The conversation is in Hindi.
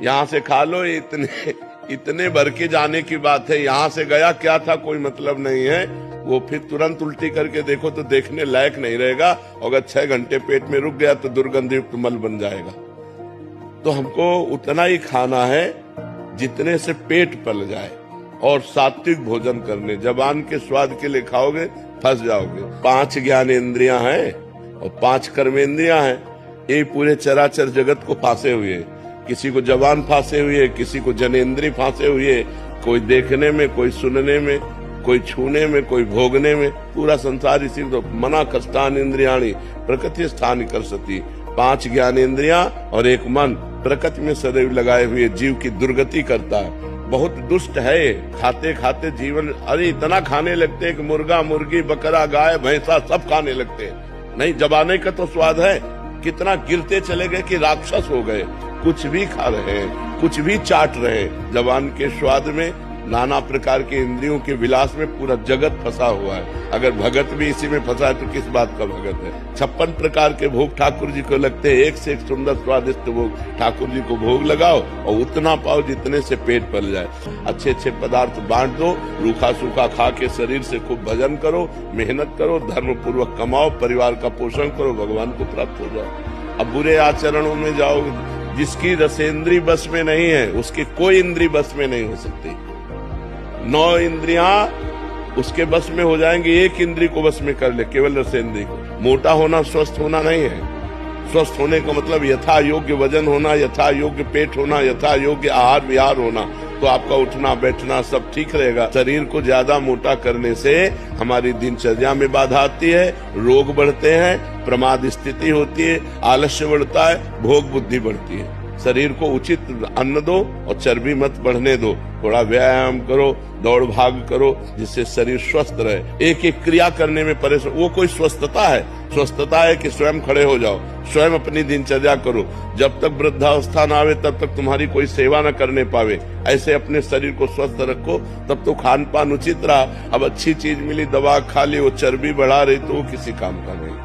यहाँ से खा लो, इतने भर के जाने की बात है। यहाँ से गया क्या था कोई मतलब नहीं है। वो फिर तुरंत उल्टी करके देखो तो देखने लायक नहीं रहेगा। अगर 6 घंटे पेट में रुक गया तो दुर्गंधयुक्त मल बन जाएगा। तो हमको उतना ही खाना है जितने से पेट पल जाए, और सात्विक भोजन करने। जबान के स्वाद के लिए खाओगे फंस जाओगे। 5 ज्ञानेंद्रियां हैं और 5 कर्मेंद्रियां हैं। ये पूरे चराचर जगत को फांसे हुए है। किसी को जबान फांसे हुई है, किसी को जनेन्द्रिय फांसे हुई है। कोई देखने में, कोई सुनने में, कोई छूने में, कोई भोगने में। पूरा संसार इसी तो मना कष्टान इंद्रियाणी प्रकृति स्थान कर सती। 5 ज्ञानेंद्रियां और 1 मन प्रकृति में सदैव लगाए हुए जीव की दुर्गति करता है। बहुत दुष्ट है। खाते खाते जीवन, अरे इतना खाने लगते हैं कि मुर्गा, मुर्गी, बकरा, गाय, भैंसा सब खाने लगते हैं। नहीं, जबाने का तो स्वाद है। कितना गिरते चले गए कि राक्षस हो गए। कुछ भी खा रहे हैं, कुछ भी चाट रहे हैं। जबान के स्वाद में, नाना प्रकार के इंद्रियों के विलास में पूरा जगत फंसा हुआ है। अगर भगत भी इसी में फंसा है तो किस बात का भगत है। 56 प्रकार के भोग ठाकुर जी को लगते हैं। एक से एक सुंदर स्वादिष्ट भोग ठाकुर जी को भोग लगाओ और उतना पाओ जितने से पेट पल जाए। अच्छे अच्छे पदार्थ बांट दो। रूखा सूखा खा के शरीर से खूब भजन करो, मेहनत करो, धर्म पूर्वक कमाओ, परिवार का पोषण करो, भगवान को प्राप्त हो जाओ। अब बुरे आचरणों में जाओगे, जिसकी रसेंद्री बस में नहीं है उसकी कोई इंद्री बस में नहीं हो सकती। 9 इंद्रियां उसके बस में हो जाएंगी, 1 इंद्री को बस में कर ले, केवल रसेंद्री को। मोटा होना स्वस्थ होना नहीं है। स्वस्थ होने का मतलब यथा योग्य वजन होना, यथा योग्य पेट होना, यथा योग्य आहार विहार होना। तो आपका उठना बैठना सब ठीक रहेगा। शरीर को ज्यादा मोटा करने से हमारी दिनचर्या में बाधा आती है, रोग बढ़ते हैं, प्रमाद स्थिति होती है, आलस्य बढ़ता है, भोग बुद्धि बढ़ती है। शरीर को उचित अन्न दो और चर्बी मत बढ़ने दो। थोड़ा व्यायाम करो, दौड़ भाग करो, जिससे शरीर स्वस्थ रहे। एक एक क्रिया करने में परेशान, वो कोई स्वस्थता है? स्वस्थता है कि स्वयं खड़े हो जाओ, स्वयं अपनी दिनचर्या करो। जब तक वृद्धावस्था न आवे तब तक तुम्हारी कोई सेवा न करने पावे। ऐसे अपने शरीर को स्वस्थ रखो, तब तो खान पान उचित रहा। अब अच्छी चीज मिली, दवा खा ली, वो चर्बी बढ़ा रही तो वो किसी काम का नहीं।